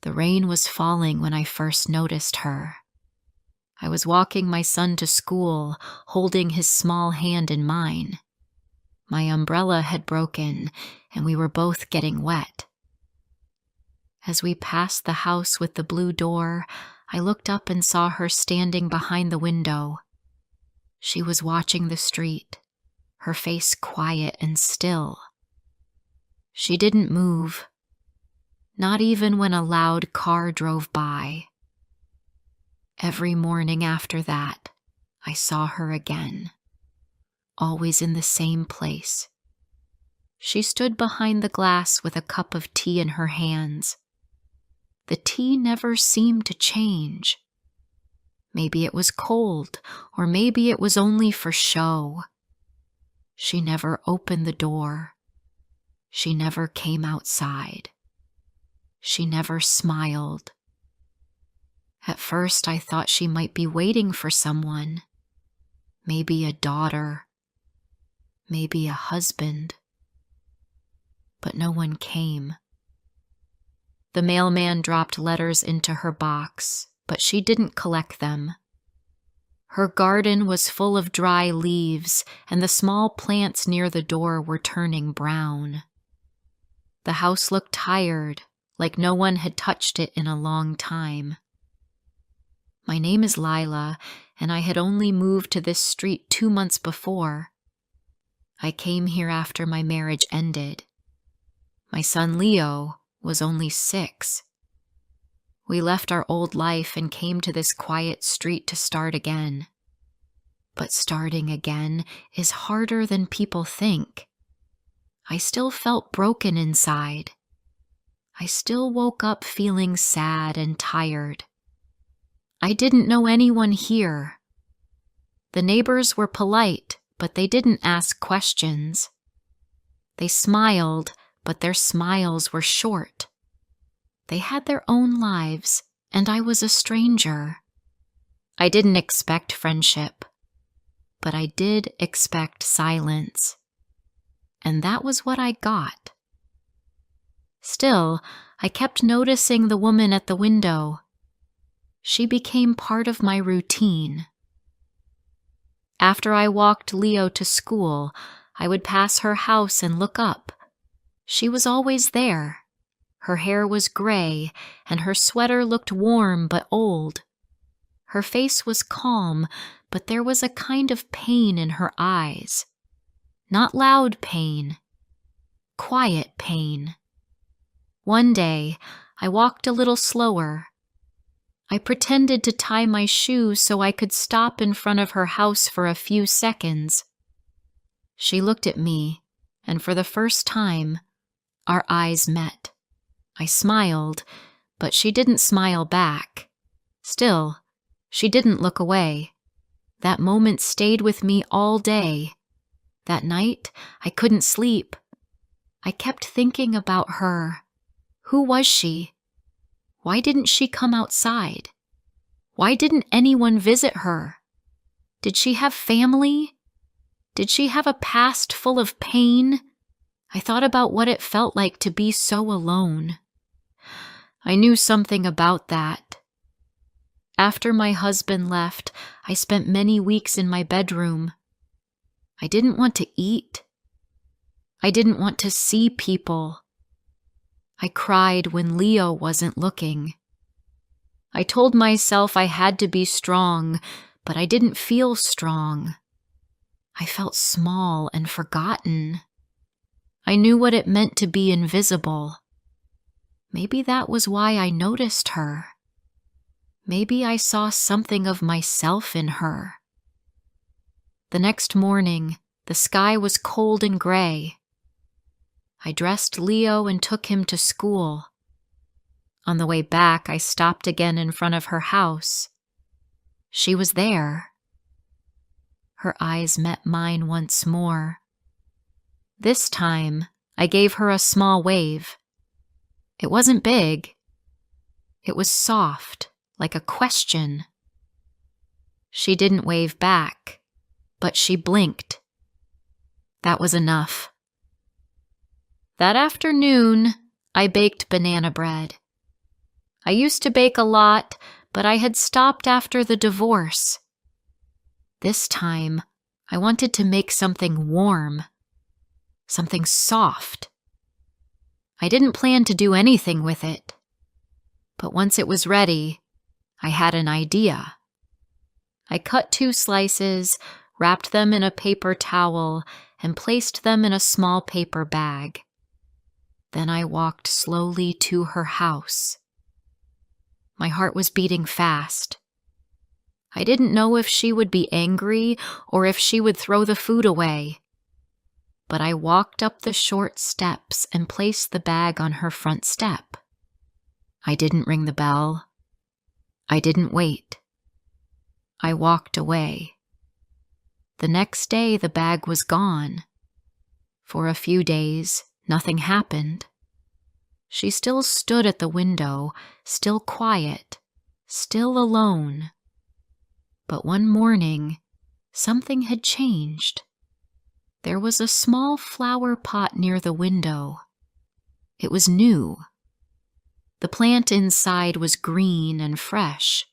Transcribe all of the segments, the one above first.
The rain was falling when I first noticed her. I was walking my son to school, holding his small hand in mine. My umbrella had broken, and we were both getting wet. As we passed the house with the blue door, I looked up and saw her standing behind the window. She was watching the street, her face quiet and still. She didn't move, not even when a loud car drove by. Every morning after that, I saw her again, always in the same place. She stood behind the glass with a cup of tea in her hands. The tea never seemed to change. Maybe it was cold, or maybe it was only for show. She never opened the door. She never came outside. She never smiled. At first, I thought she might be waiting for someone. Maybe a daughter. Maybe a husband. But no one came. The mailman dropped letters into her box, but she didn't collect them. Her garden was full of dry leaves, and the small plants near the door were turning brown. The house looked tired, like no one had touched it in a long time. My name is Lila, and I had only moved to this street 2 months before. I came here after my marriage ended. My son Leo was only 6. We left our old life and came to this quiet street to start again. But starting again is harder than people think. I still felt broken inside. I still woke up feeling sad and tired. I didn't know anyone here. The neighbors were polite, but they didn't ask questions. They smiled, but their smiles were short. They had their own lives, and I was a stranger. I didn't expect friendship, but I did expect silence. And that was what I got. Still, I kept noticing the woman at the window. She became part of my routine. After I walked Leo to school, I would pass her house and look up. She was always there. Her hair was gray, and her sweater looked warm but old. Her face was calm, but there was a kind of pain in her eyes. Not loud pain, quiet pain. One day, I walked a little slower. I pretended to tie my shoe so I could stop in front of her house for a few seconds. She looked at me, and for the first time, our eyes met. I smiled, but she didn't smile back. Still, she didn't look away. That moment stayed with me all day. That night, I couldn't sleep. I kept thinking about her. Who was she? Why didn't she come outside? Why didn't anyone visit her? Did she have family? Did she have a past full of pain? I thought about what it felt like to be so alone. I knew something about that. After my husband left, I spent many weeks in my bedroom. I didn't want to eat. I didn't want to see people. I cried when Leo wasn't looking. I told myself I had to be strong, but I didn't feel strong. I felt small and forgotten. I knew what it meant to be invisible. Maybe that was why I noticed her. Maybe I saw something of myself in her. The next morning, the sky was cold and gray. I dressed Leo and took him to school. On the way back, I stopped again in front of her house. She was there. Her eyes met mine once more. This time, I gave her a small wave. It wasn't big. It was soft, like a question. She didn't wave back, but she blinked. That was enough. That afternoon, I baked banana bread. I used to bake a lot, but I had stopped after the divorce. This time, I wanted to make something warm, something soft. I didn't plan to do anything with it, but once it was ready, I had an idea. I cut 2 slices, wrapped them in a paper towel, and placed them in a small paper bag. Then I walked slowly to her house. My heart was beating fast. I didn't know if she would be angry or if she would throw the food away. But I walked up the short steps and placed the bag on her front step. I didn't ring the bell. I didn't wait. I walked away. The next day, the bag was gone. For a few days, nothing happened. She still stood at the window, still quiet, still alone. But one morning, something had changed. There was a small flower pot near the window. It was new. The plant inside was green and fresh.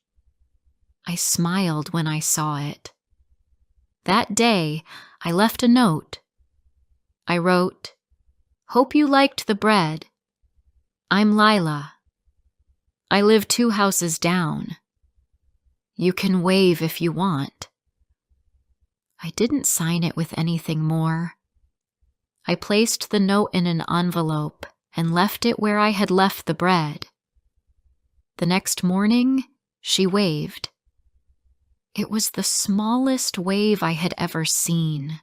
I smiled when I saw it. That day, I left a note. I wrote, "Hope you liked the bread. I'm Lila. I live 2 houses down. You can wave if you want." I didn't sign it with anything more. I placed the note in an envelope and left it where I had left the bread. The next morning, she waved. It was the smallest wave I had ever seen.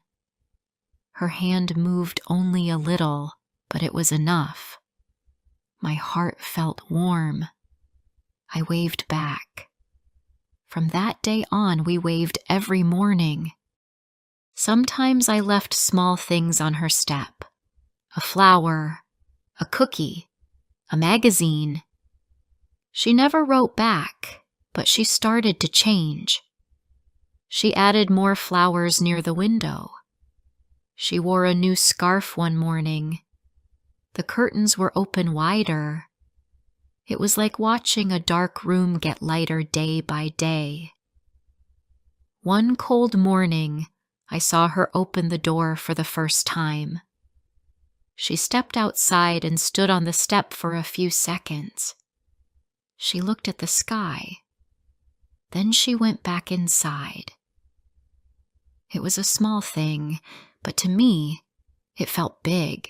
Her hand moved only a little, but it was enough. My heart felt warm. I waved back. From that day on, we waved every morning. Sometimes I left small things on her step. A flower, a cookie, a magazine. She never wrote back, but she started to change. She added more flowers near the window. She wore a new scarf one morning. The curtains were open wider. It was like watching a dark room get lighter day by day. One cold morning, I saw her open the door for the first time. She stepped outside and stood on the step for a few seconds. She looked at the sky. Then she went back inside. It was a small thing, but to me, it felt big.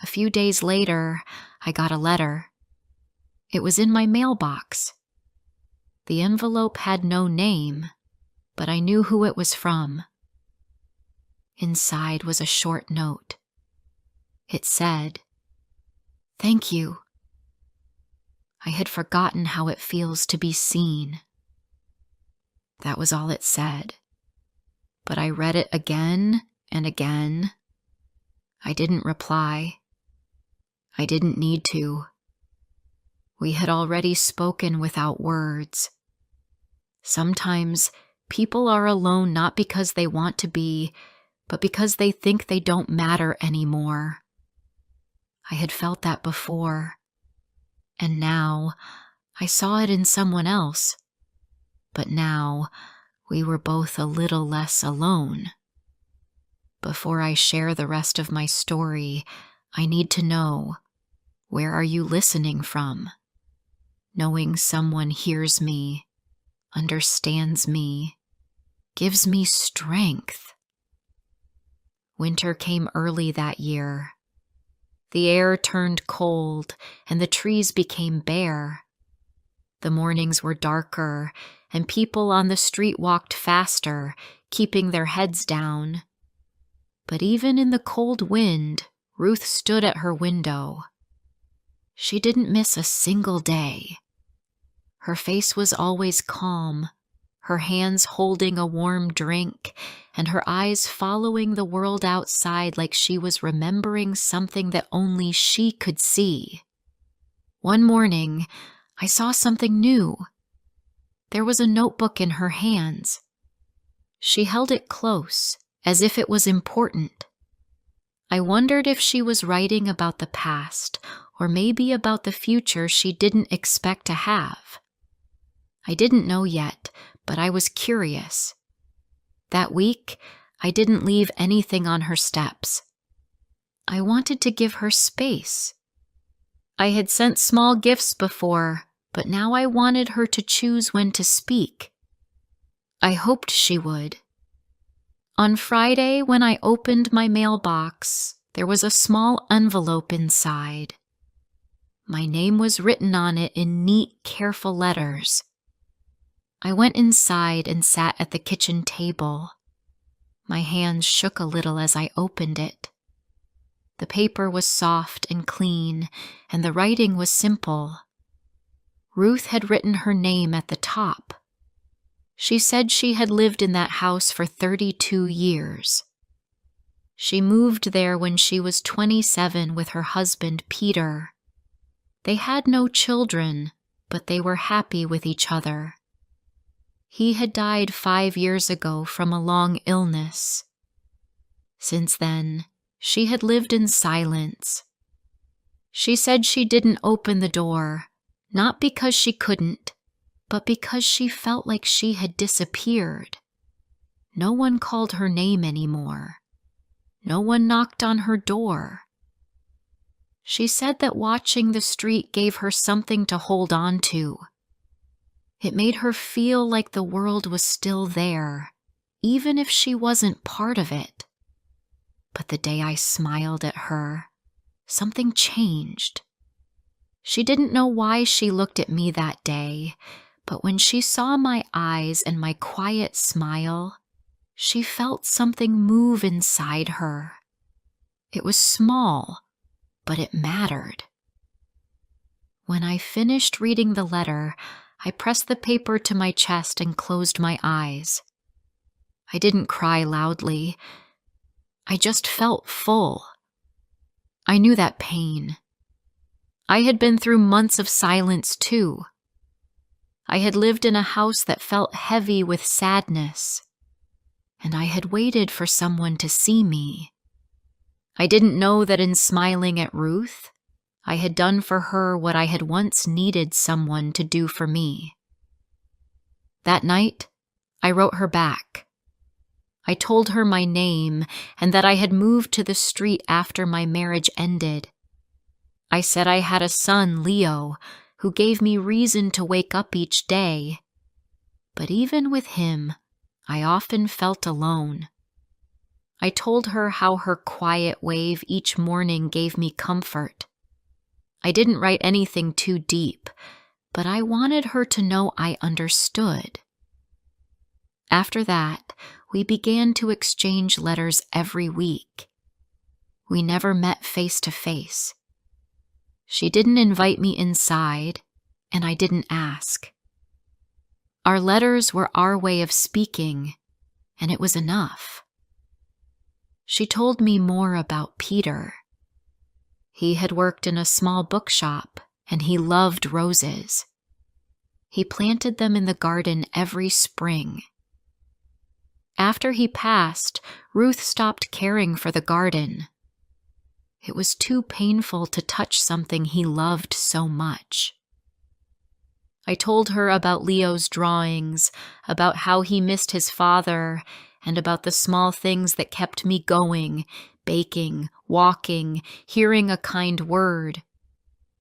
A few days later, I got a letter. It was in my mailbox. The envelope had no name, but I knew who it was from. Inside was a short note. It said, "Thank you." I had forgotten how it feels to be seen. That was all it said. But I read it again and again. I didn't reply. I didn't need to. We had already spoken without words. Sometimes people are alone not because they want to be, but because they think they don't matter anymore. I had felt that before, and now I saw it in someone else. But now we were both a little less alone. Before I share the rest of my story, I need to know, where are you listening from? Knowing someone hears me, understands me, gives me strength. Winter came early that year. The air turned cold and the trees became bare. The mornings were darker and people on the street walked faster, keeping their heads down. But even in the cold wind, Ruth stood at her window. She didn't miss a single day. Her face was always calm, her hands holding a warm drink, and her eyes following the world outside like she was remembering something that only she could see. One morning, I saw something new. There was a notebook in her hands. She held it close, as if it was important. I wondered if she was writing about the past or maybe about the future she didn't expect to have. I didn't know yet, but I was curious. That week, I didn't leave anything on her steps. I wanted to give her space. I had sent small gifts before, but now I wanted her to choose when to speak. I hoped she would. On Friday, when I opened my mailbox, there was a small envelope inside. My name was written on it in neat, careful letters. I went inside and sat at the kitchen table. My hands shook a little as I opened it. The paper was soft and clean, and the writing was simple. Ruth had written her name at the top. She said she had lived in that house for 32 years. She moved there when she was 27 with her husband, Peter. They had no children, but they were happy with each other. He had died 5 years ago from a long illness. Since then, she had lived in silence. She said she didn't open the door, not because she couldn't, but because she felt like she had disappeared. No one called her name anymore. No one knocked on her door. She said that watching the street gave her something to hold on to. It made her feel like the world was still there, even if she wasn't part of it. But the day I smiled at her, something changed. She didn't know why she looked at me that day, but when she saw my eyes and my quiet smile, she felt something move inside her. It was small, but it mattered. When I finished reading the letter, I pressed the paper to my chest and closed my eyes. I didn't cry loudly. I just felt full. I knew that pain. I had been through months of silence too. I had lived in a house that felt heavy with sadness, and I had waited for someone to see me. I didn't know that in smiling at Ruth, I had done for her what I had once needed someone to do for me. That night, I wrote her back. I told her my name and that I had moved to the street after my marriage ended. I said I had a son, Leo, who gave me reason to wake up each day. But even with him, I often felt alone. I told her how her quiet wave each morning gave me comfort. I didn't write anything too deep, but I wanted her to know I understood. After that, we began to exchange letters every week. We never met face to face. She didn't invite me inside, and I didn't ask. Our letters were our way of speaking, and it was enough. She told me more about Peter. He had worked in a small bookshop, and he loved roses. He planted them in the garden every spring. After he passed, Ruth stopped caring for the garden. It was too painful to touch something he loved so much. I told her about Leo's drawings, about how he missed his father, and about the small things that kept me going, baking, walking, hearing a kind word.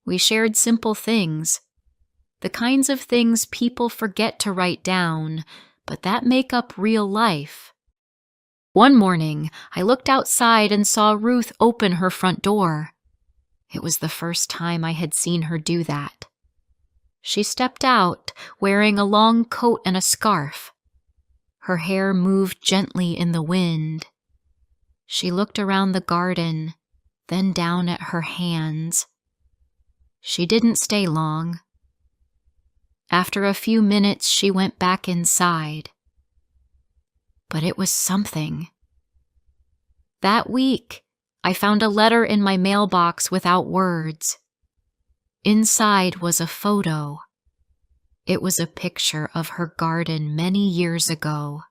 We shared simple things, the kinds of things people forget to write down, but that make up real life. One morning, I looked outside and saw Ruth open her front door. It was the first time I had seen her do that. She stepped out, wearing a long coat and a scarf. Her hair moved gently in the wind. She looked around the garden, then down at her hands. She didn't stay long. After a few minutes, she went back inside. But it was something. That week, I found a letter in my mailbox without words. Inside was a photo. It was a picture of her garden many years ago.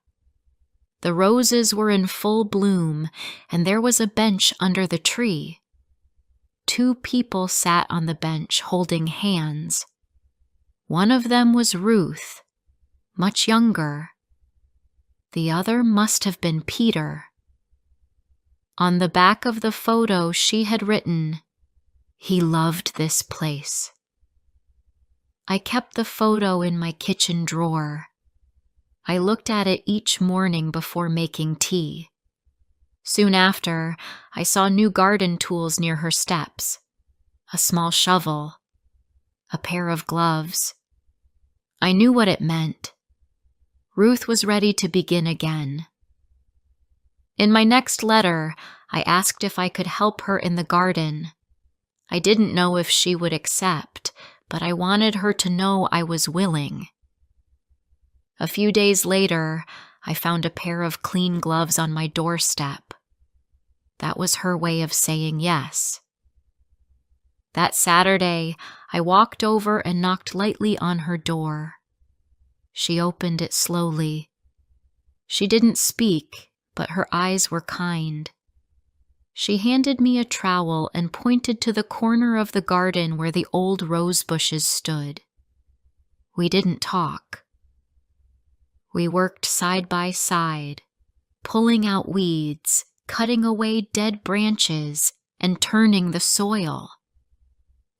The roses were in full bloom, and there was a bench under the tree. 2 people sat on the bench holding hands. One of them was Ruth, much younger. The other must have been Peter. On the back of the photo, she had written, "He loved this place." I kept the photo in my kitchen drawer. I looked at it each morning before making tea. Soon after, I saw new garden tools near her steps, a small shovel, a pair of gloves. I knew what it meant. Ruth was ready to begin again. In my next letter, I asked if I could help her in the garden. I didn't know if she would accept, but I wanted her to know I was willing. A few days later, I found a pair of clean gloves on my doorstep. That was her way of saying yes. That Saturday, I walked over and knocked lightly on her door. She opened it slowly. She didn't speak, but her eyes were kind. She handed me a trowel and pointed to the corner of the garden where the old rose bushes stood. We didn't talk. We worked side by side, pulling out weeds, cutting away dead branches, and turning the soil.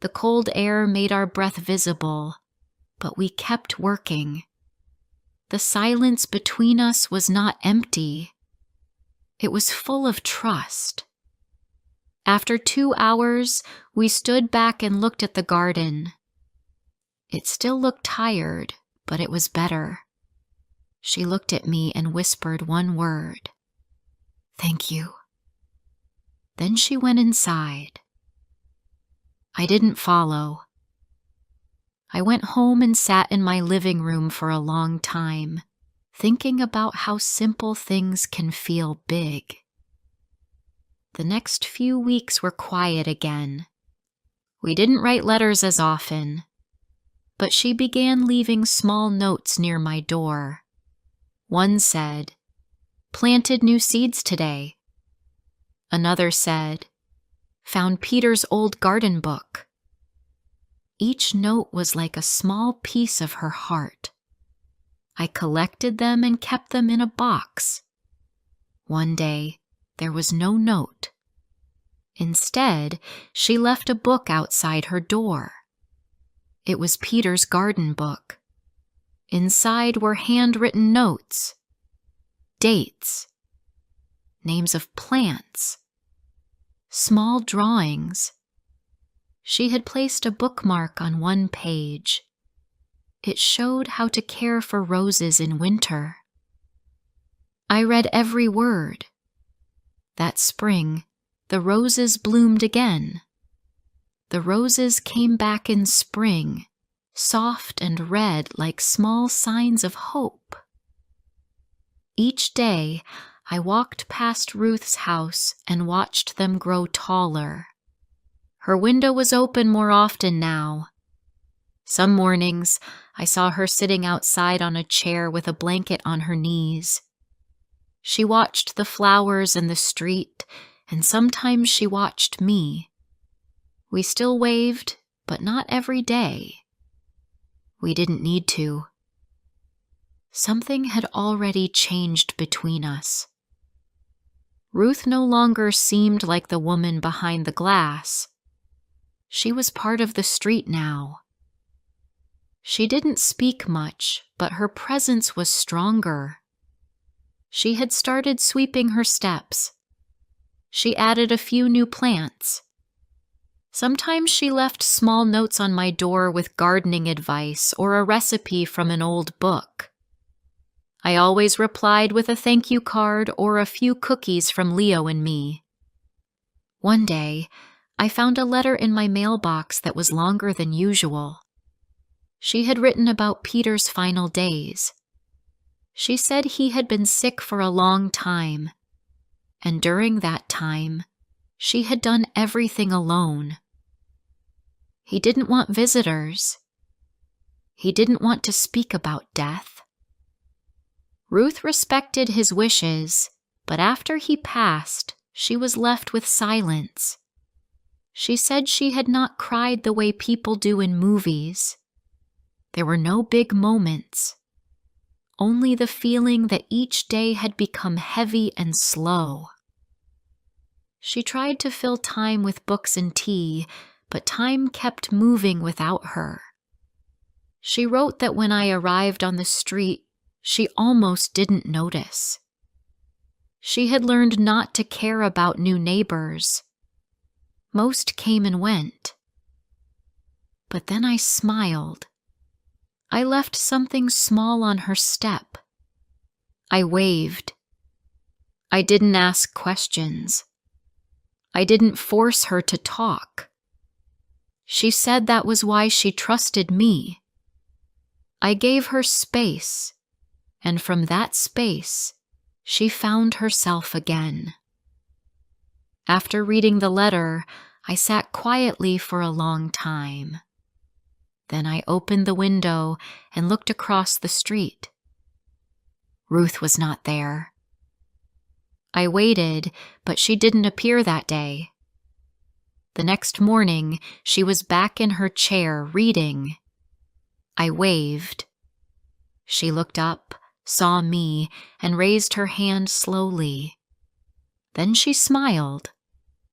The cold air made our breath visible, but we kept working. The silence between us was not empty. It was full of trust. After 2 hours, we stood back and looked at the garden. It still looked tired, but it was better. She looked at me and whispered one word, "Thank you." Then she went inside. I didn't follow. I went home and sat in my living room for a long time, thinking about how simple things can feel big. The next few weeks were quiet again. We didn't write letters as often, but she began leaving small notes near my door. One said, "Planted new seeds today." Another said, "Found Peter's old garden book." Each note was like a small piece of her heart. I collected them and kept them in a box. One day, there was no note. Instead, she left a book outside her door. It was Peter's garden book. Inside were handwritten notes, dates, names of plants, small drawings. She had placed a bookmark on one page. It showed how to care for roses in winter. I read every word. That spring, the roses bloomed again. The roses came back in spring, soft and red like small signs of hope. Each day, I walked past Ruth's house and watched them grow taller. Her window was open more often now. Some mornings, I saw her sitting outside on a chair with a blanket on her knees. She watched the flowers in the street, and sometimes she watched me. We still waved, but not every day. We didn't need to. Something had already changed between us. Ruth no longer seemed like the woman behind the glass. She was part of the street now. She didn't speak much, but her presence was stronger. She had started sweeping her steps. She added a few new plants. Sometimes she left small notes on my door with gardening advice or a recipe from an old book. I always replied with a thank you card or a few cookies from Leo and me. One day, I found a letter in my mailbox that was longer than usual. She had written about Peter's final days. She said he had been sick for a long time, and during that time, she had done everything alone. He didn't want visitors. He didn't want to speak about death. Ruth respected his wishes, but after he passed, she was left with silence. She said she had not cried the way people do in movies. There were no big moments, only the feeling that each day had become heavy and slow. She tried to fill time with books and tea, but time kept moving without her. She wrote that when I arrived on the street, she almost didn't notice. She had learned not to care about new neighbors. Most came and went. But then I smiled. I left something small on her step. I waved. I didn't ask questions. I didn't force her to talk. She said that was why she trusted me. I gave her space, and from that space, she found herself again. After reading the letter, I sat quietly for a long time. Then I opened the window and looked across the street. Ruth was not there. I waited, but she didn't appear that day. The next morning, she was back in her chair reading. I waved. She looked up, saw me, and raised her hand slowly. Then she smiled.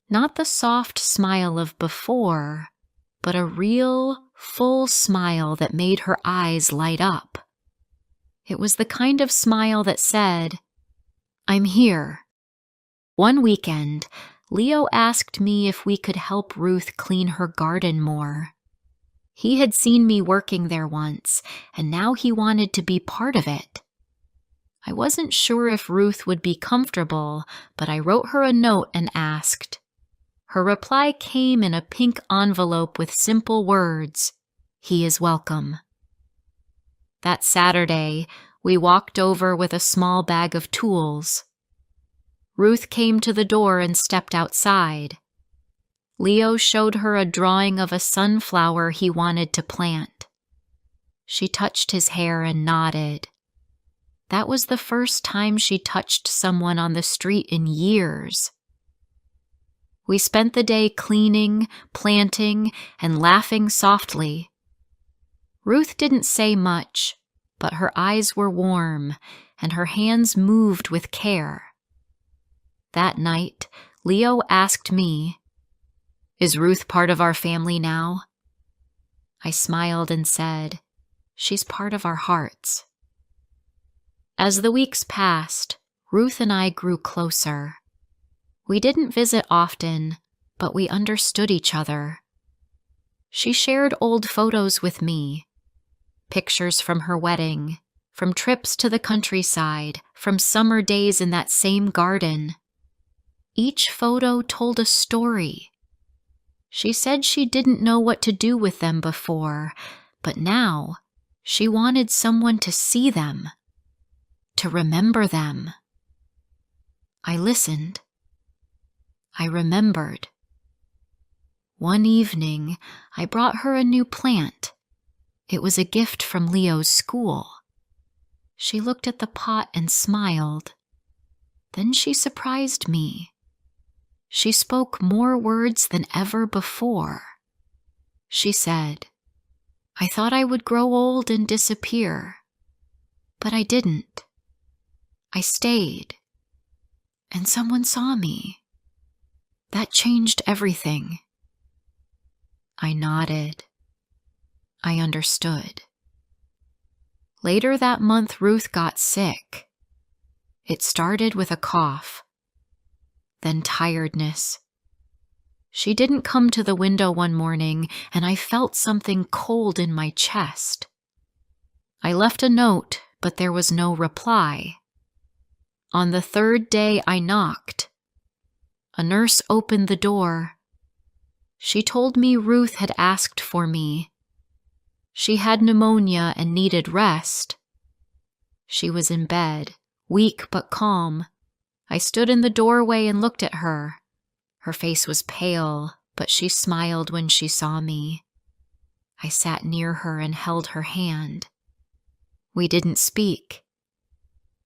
Not the soft smile of before, but a real, full smile that made her eyes light up. It was the kind of smile that said, "I'm here." One weekend, Leo asked me if we could help Ruth clean her garden more. He had seen me working there once, and now he wanted to be part of it. I wasn't sure if Ruth would be comfortable, but I wrote her a note and asked. Her reply came in a pink envelope with simple words, "He is welcome." That Saturday, we walked over with a small bag of tools. Ruth came to the door and stepped outside. Leo showed her a drawing of a sunflower he wanted to plant. She touched his hair and nodded. That was the first time she touched someone on the street in years. We spent the day cleaning, planting, and laughing softly. Ruth didn't say much, but her eyes were warm, and her hands moved with care. That night, Leo asked me, "Is Ruth part of our family now?" I smiled and said, "She's part of our hearts." As the weeks passed, Ruth and I grew closer. We didn't visit often, but we understood each other. She shared old photos with me, pictures from her wedding, from trips to the countryside, from summer days in that same garden. Each photo told a story. She said she didn't know what to do with them before, but now she wanted someone to see them, to remember them. I listened. I remembered. One evening, I brought her a new plant. It was a gift from Leo's school. She looked at the pot and smiled. Then she surprised me. She spoke more words than ever before. She said, "I thought I would grow old and disappear, but I didn't. I stayed, and someone saw me. That changed everything." I nodded. I understood. Later that month, Ruth got sick. It started with a cough, then tiredness. She didn't come to the window one morning, and I felt something cold in my chest. I left a note, but there was no reply. On the third day, I knocked. A nurse opened the door. She told me Ruth had asked for me. She had pneumonia and needed rest. She was in bed, weak but calm. I stood in the doorway and looked at her. Her face was pale, but she smiled when she saw me. I sat near her and held her hand. We didn't speak.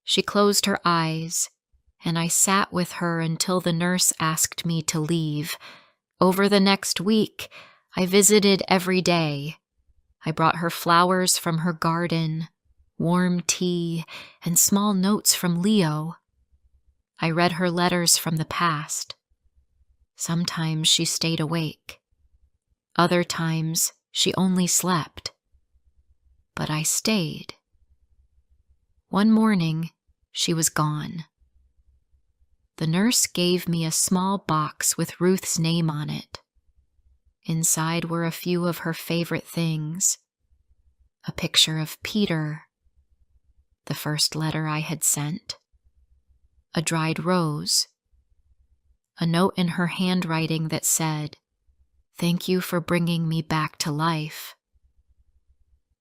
She closed her eyes, and I sat with her until the nurse asked me to leave. Over the next week, I visited every day. I brought her flowers from her garden, warm tea, and small notes from Leo. I read her letters from the past. Sometimes she stayed awake. Other times she only slept. But I stayed. One morning, she was gone. The nurse gave me a small box with Ruth's name on it. Inside were a few of her favorite things. A picture of Peter, the first letter I had sent, a dried rose, a note in her handwriting that said, "Thank you for bringing me back to life."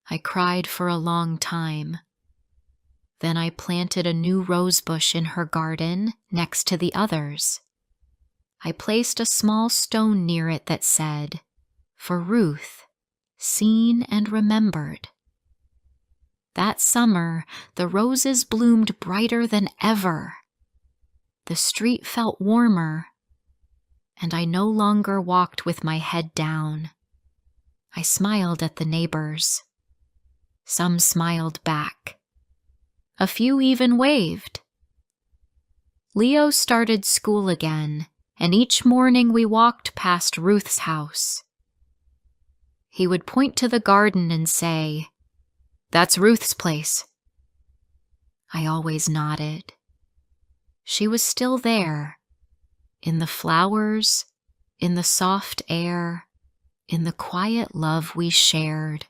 I cried for a long time. Then I planted a new rose bush in her garden next to the others. I placed a small stone near it that said, "For Ruth, seen and remembered." That summer, the roses bloomed brighter than ever. The street felt warmer, and I no longer walked with my head down. I smiled at the neighbors. Some smiled back. A few even waved. Leo started school again, and each morning we walked past Ruth's house. He would point to the garden and say, "That's Ruth's place." I always nodded. She was still there, in the flowers, in the soft air, in the quiet love we shared.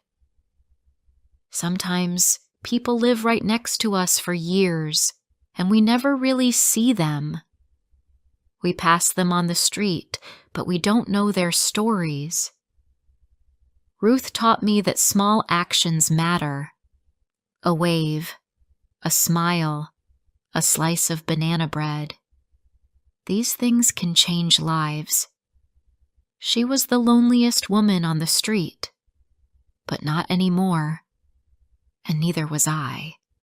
Sometimes people live right next to us for years, and we never really see them. We pass them on the street, but we don't know their stories. Ruth taught me that small actions matter. A wave, a smile, a slice of banana bread. These things can change lives. She was the loneliest woman on the street, but not anymore, and neither was I.